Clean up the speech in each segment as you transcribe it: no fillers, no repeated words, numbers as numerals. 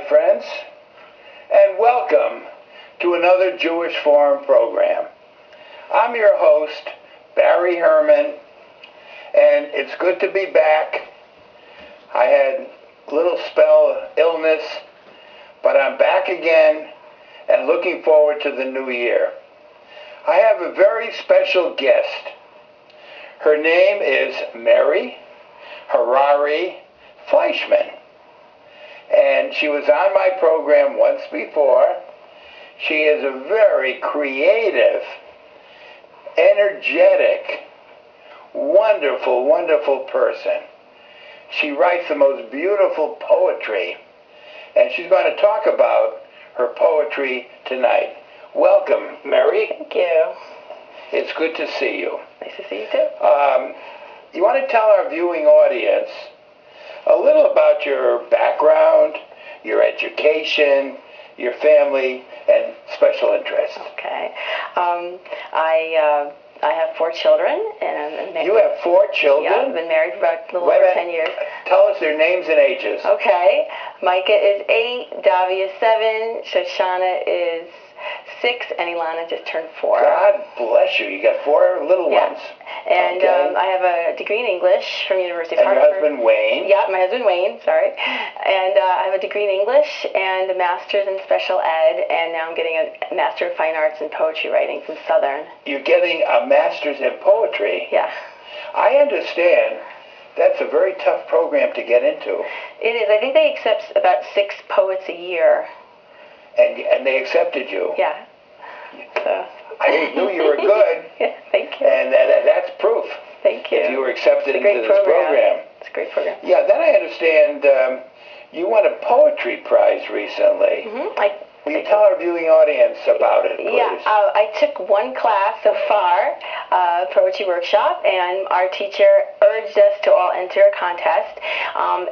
friends, and welcome to another Jewish Forum program. I'm your host, Meri Herman, and it's good to be back. I had a little spell of illness, but I'm back again and looking forward to the new year. I have a very special guest. Her name is Meri Harary Fleischman, and she was on my program once before. She is a very creative, energetic, wonderful, wonderful person. She writes the most beautiful poetry, and she's going to talk about her poetry tonight. Welcome, Meri. Thank you. It's good to see you. Nice to see you too. You want to tell our viewing audience a little about your background, your education, your family, and special interests? Okay. I have 4 children, and I'm married. You have 4 children? Yeah, I've been married for about a little over 10 years. Tell us their names and ages. Okay. Micah is 8, Davia is 7, Shoshana is 6, and Ilana just turned 4. God bless you. You got 4 little ones. And okay. I have a degree in English from University of Hartford. And your husband, Wayne? Yeah, my husband, Wayne, sorry. And I have a degree in English and a master's in special ed, and now I'm getting a Master of Fine Arts in Poetry Writing from Southern. You're getting a master's in poetry? Yeah. I understand. That's a very tough program to get into. It is. I think they accept about 6 poets a year. And they accepted you? Yeah. So. I knew you were good. Yeah, thank you. And that's proof. Thank you. If you were accepted into this program. It's a great program. Yeah, then I understand you won a poetry prize recently. Mm-hmm. Will you tell our viewing audience about it, please? Yeah, I took 1 class so far, poetry workshop, and our teacher urged us to all enter a contest.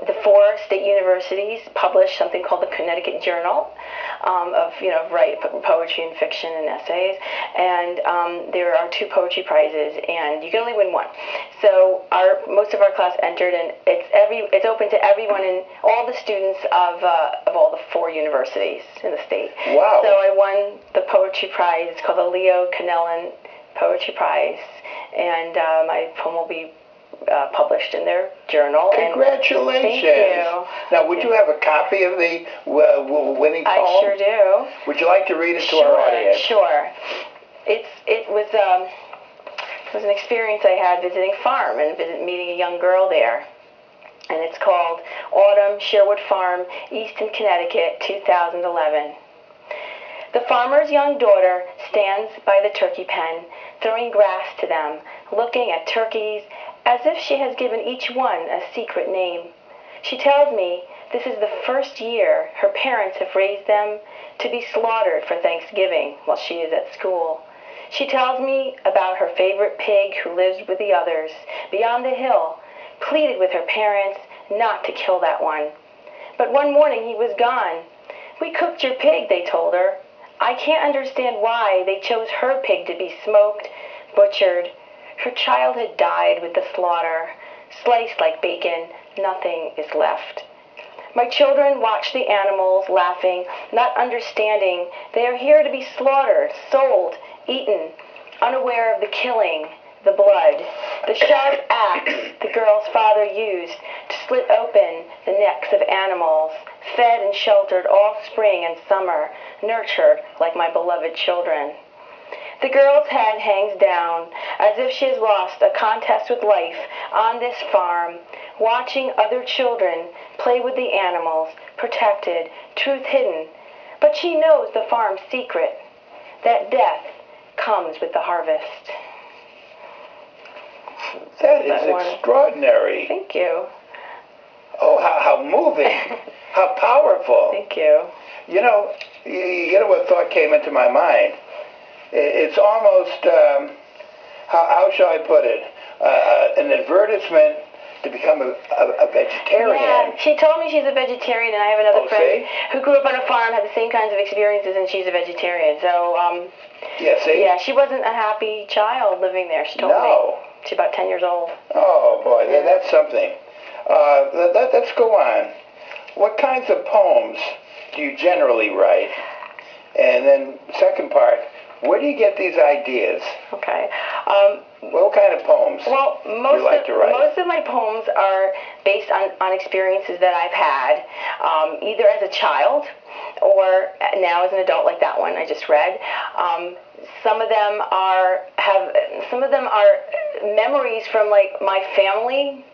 The 4 state universities published something called the Connecticut Journal of write poetry and fiction and essays, and there are 2 poetry prizes, and you can only win 1. So most of our class entered, and it's open to everyone and all the students of all the 4 universities in the state. Wow. So I won the poetry prize. It's called the Leo Cannellan Poetry Prize, and my poem will be published in their journal. Congratulations. Thank you. Now, would you have a copy of the winning poem? I sure do. Would you like to read it to our audience? Sure. It was an experience I had visiting farm and meeting a young girl there. And it's called Autumn, Sherwood Farm, Easton, Connecticut, 2011. The farmer's young daughter stands by the turkey pen, throwing grass to them, looking at turkeys as if she has given each one a secret name. She tells me this is the first year her parents have raised them to be slaughtered for Thanksgiving while she is at school. She tells me about her favorite pig who lives with the others beyond the hill, pleaded with her parents not to kill that one. But one morning he was gone. We cooked your pig, they told her. I can't understand why they chose her pig to be smoked, butchered. Her childhood died with the slaughter. Sliced like bacon, nothing is left. My children watch the animals, laughing, not understanding. They are here to be slaughtered, sold, eaten, unaware of the killing, the blood, the sharp axe the girl's father used to slit open the necks of animals, fed and sheltered all spring and summer, nurtured like my beloved children. The girl's head hangs down as if she has lost a contest with life on this farm, watching other children play with the animals, protected, truth hidden. But she knows the farm's secret, that death comes with the harvest. That is extraordinary. Thank you. Oh, how moving. How powerful. Thank you. You know what thought came into my mind? It's almost, how shall I put it, an advertisement to become a vegetarian. Yeah, she told me she's a vegetarian, and I have another friend who grew up on a farm, had the same kinds of experiences, and she's a vegetarian. So, yeah, she wasn't a happy child living there, she told me. She's about 10 years old. Oh, boy, that's something. Let's go on. What kinds of poems do you generally write? And then second part, where do you get these ideas? Okay. What kind of poems do you like to write? Most of my poems are based on experiences that I've had, either as a child or now as an adult, like that one I just read. Some of them are memories from like my family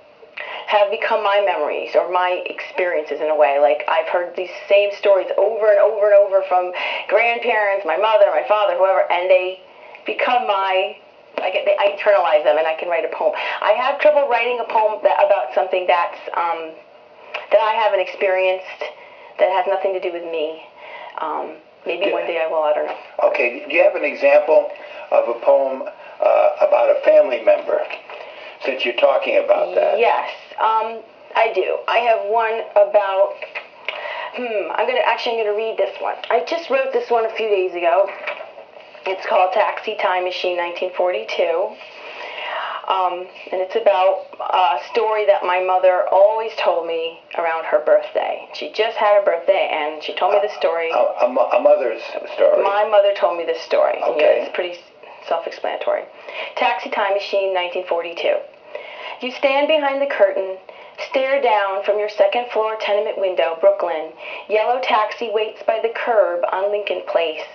have become my memories or my experiences in a way. Like I've heard these same stories over and over and over from grandparents, my mother, my father, whoever, and they become I internalize them and I can write a poem. I have trouble writing a poem about something that I haven't experienced, that has nothing to do with me. Maybe one day I will, I don't know. Okay, do you have an example of a poem about a family member, since you're talking about that? Yes, I do. I have one about, I'm gonna read this one. I just wrote this one a few days ago. It's called Taxi Time Machine 1942. And it's about a story that my mother always told me around her birthday. She just had her birthday, and she told me the story. A mother's story? My mother told me this story. Okay. Yeah, it's pretty self-explanatory. Taxi Time Machine 1942. You stand behind the curtain, stare down from your second-floor tenement window, Brooklyn. Yellow taxi waits by the curb on Lincoln Place.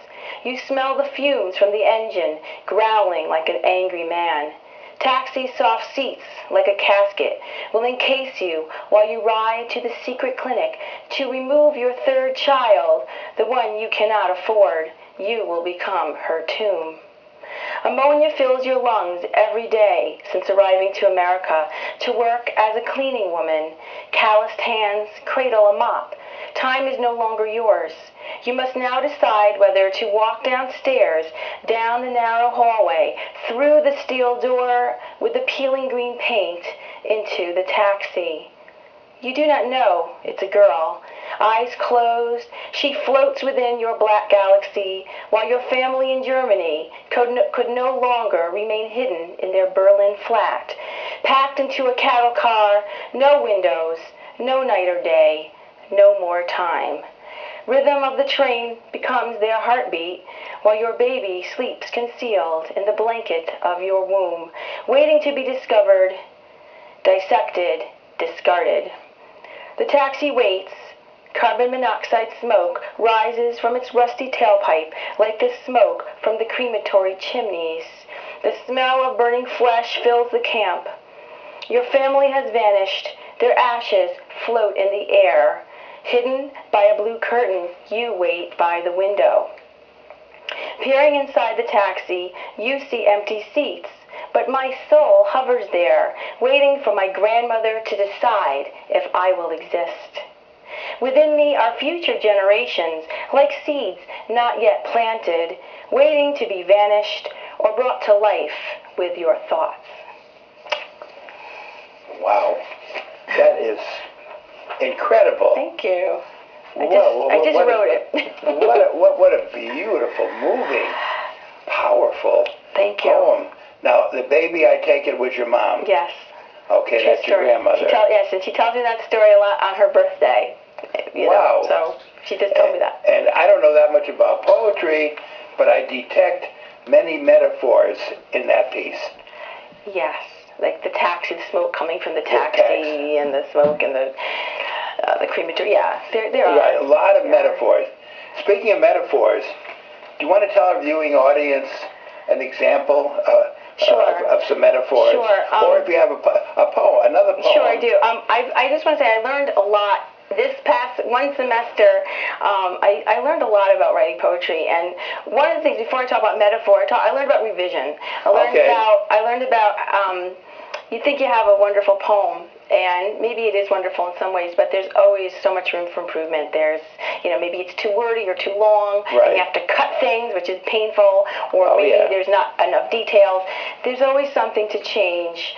You smell the fumes from the engine, growling like an angry man. Taxi's soft seats, like a casket, will encase you while you ride to the secret clinic to remove your third child, the one you cannot afford. You will become her tomb. Ammonia fills your lungs every day since arriving to America to work as a cleaning woman. Calloused hands cradle a mop. Time is no longer yours. You must now decide whether to walk downstairs, down the narrow hallway, through the steel door with the peeling green paint, into the taxi. You do not know it's a girl. Eyes closed, she floats within your black galaxy, while your family in Germany could no longer remain hidden in their Berlin flat. Packed into a cattle car, no windows, no night or day, no more time. Rhythm of the train becomes their heartbeat, while your baby sleeps concealed in the blanket of your womb, waiting to be discovered, dissected, discarded. The taxi waits. Carbon monoxide smoke rises from its rusty tailpipe like the smoke from the crematory chimneys. The smell of burning flesh fills the camp. Your family has vanished. Their ashes float in the air. Hidden by a blue curtain, you wait by the window. Peering inside the taxi, you see empty seats, but my soul hovers there, waiting for my grandmother to decide if I will exist. Within me are future generations, like seeds not yet planted, waiting to be vanished or brought to life with your thoughts. Wow, that is incredible. Thank you. I just wrote it. what a beautiful, moving, powerful Thank you. poem. Now, the baby, I take it, was your mom? Yes. Okay, that's your grandmother. Yes, and she tells me that story a lot on her birthday. Wow. So she just told me that. And I don't know that much about poetry, but I detect many metaphors in that piece. Yes, like the taxi, the smoke coming from the taxi, and the smoke and the crematory. Yeah, there are. Right, a lot of metaphors. Speaking of metaphors, do you want to tell our viewing audience an example of some metaphors? Sure. Or if you have a poem, another poem. Sure, I do. I just want to say I learned a lot. This past one semester, I learned a lot about writing poetry, and one of the things, before I talk about metaphor, I learned about revision. I learned about you think you have a wonderful poem, and maybe it is wonderful in some ways, but there's always so much room for improvement. There's, maybe it's too wordy or too long, right, and you have to cut things, which is painful, or maybe there's not enough details. There's always something to change.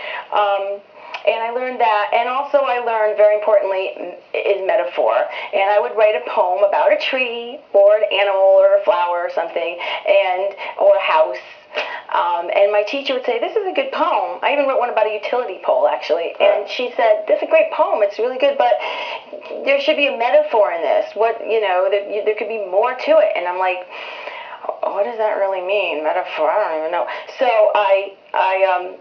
And I learned that, and also I learned, very importantly, is metaphor. And I would write a poem about a tree, or an animal, or a flower, or something, or a house. And my teacher would say, this is a good poem. I even wrote one about a utility pole, actually. And she said, this is a great poem. It's really good, but there should be a metaphor in this. There could be more to it. And I'm like, what does that really mean? Metaphor? I don't even know. So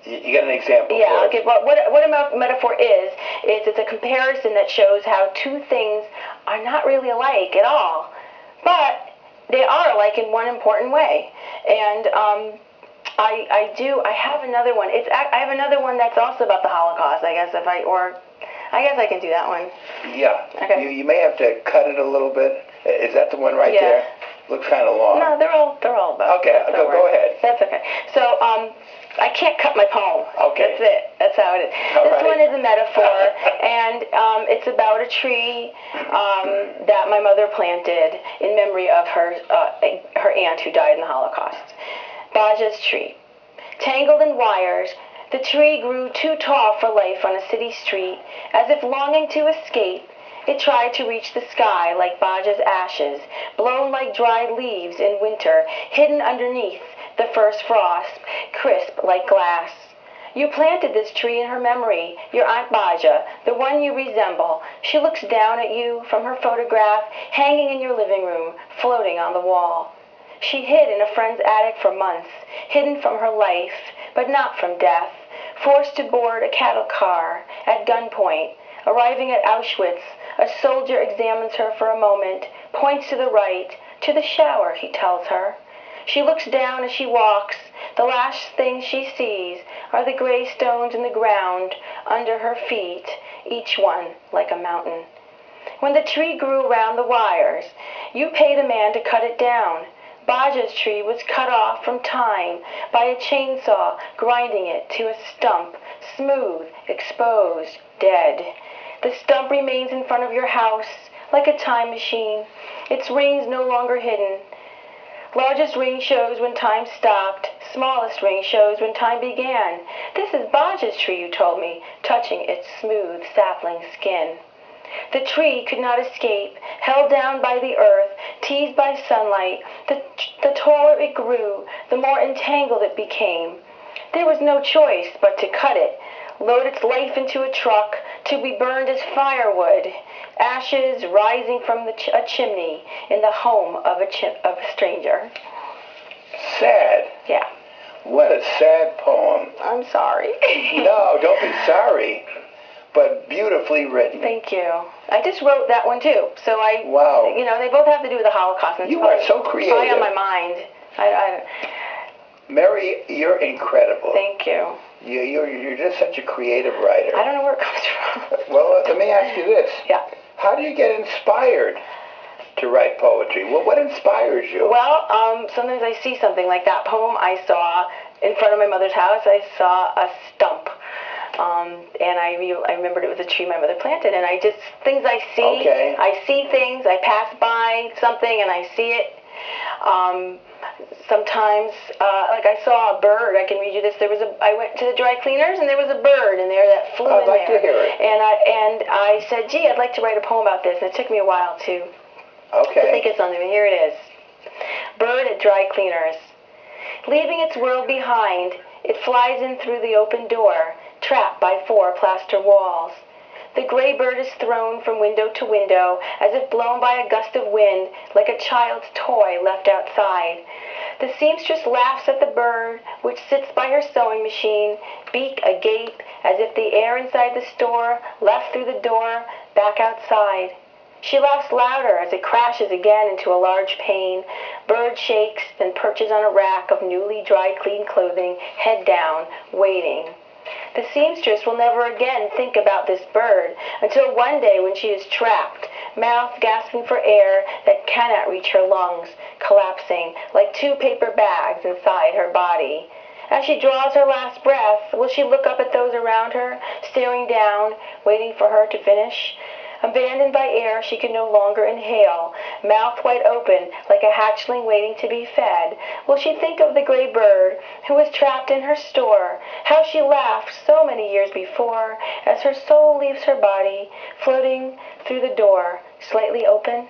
You got an example? Yeah. Okay. Well, what a metaphor is it's a comparison that shows how two things are not really alike at all, but they are alike in one important way. And I have another one. I have another one that's also about the Holocaust. I guess I can do that one. Yeah. Okay. You may have to cut it a little bit. Is that the one right there? Looks kind of long. No, they're all about. Okay, go ahead. That's okay. So I can't cut my poem. Okay. That's it. That's how it is. This one is a metaphor, and it's about a tree that my mother planted in memory of her aunt who died in the Holocaust. Baja's tree. Tangled in wires, the tree grew too tall for life on a city street. As if longing to escape, it tried to reach the sky like Baja's ashes, blown like dried leaves in winter, hidden underneath the first frost, crisp like glass. You planted this tree in her memory, your Aunt Baja, the one you resemble. She looks down at you from her photograph, hanging in your living room, floating on the wall. She hid in a friend's attic for months, hidden from her life, but not from death, forced to board a cattle car at gunpoint. Arriving at Auschwitz, a soldier examines her for a moment, points to the right, to the shower, he tells her. She looks down as she walks. The last thing she sees are the gray stones in the ground under her feet, each one like a mountain. When the tree grew around the wires, you paid a man to cut it down. Baja's tree was cut off from time by a chainsaw, grinding it to a stump, smooth, exposed, dead. The stump remains in front of your house like a time machine, its rings no longer hidden. Largest ring shows when time stopped, smallest ring shows when time began. This is Baja's tree, you told me, touching its smooth sapling skin. The tree could not escape, held down by the earth, teased by sunlight. The taller it grew, the more entangled it became. There was no choice but to cut it, load its life into a truck to be burned as firewood, ashes rising from a chimney in the home of a stranger. Sad. Yeah. What a sad poem. I'm sorry. No, don't be sorry. But beautifully written. Thank you. I just wrote that one too. So Wow. They both have to do with the Holocaust. And You are so creative. It's probably on my mind. Meri, you're incredible. Thank you. You're just such a creative writer. I don't know where it comes from. Well, let me ask you this. Yeah. How do you get inspired to write poetry? Well, what inspires you? Well, sometimes I see something like that poem I saw in front of my mother's house. I saw a stump. And I remembered it was a tree my mother planted, and things I see, Okay. I see things, I pass by something and I see it. Sometimes, like I saw a bird, I can read you this, I went to the dry cleaners and there was a bird in there that flew in there. I'd like to hear it. And I said, gee, I'd like to write a poem about this, and it took me a while to think of something, and here it is. Bird at dry cleaners. Leaving its world behind, it flies in through the open door, trapped by 4 plaster walls. The gray bird is thrown from window to window, as if blown by a gust of wind, like a child's toy left outside. The seamstress laughs at the bird, which sits by her sewing machine, beak agape, as if the air inside the store left through the door, back outside. She laughs louder as it crashes again into a large pane. Bird shakes, then perches on a rack of newly dry-cleaned clothing, head down, waiting. The seamstress will never again think about this bird until one day when she is trapped, mouth gasping for air that cannot reach her lungs, collapsing like 2 paper bags inside her body. As she draws her last breath, will she look up at those around her, staring down, waiting for her to finish? Abandoned by air she can no longer inhale, mouth wide open like a hatchling waiting to be fed, will she think of the gray bird who was trapped in her store, how she laughed so many years before as her soul leaves her body, floating through the door, slightly open?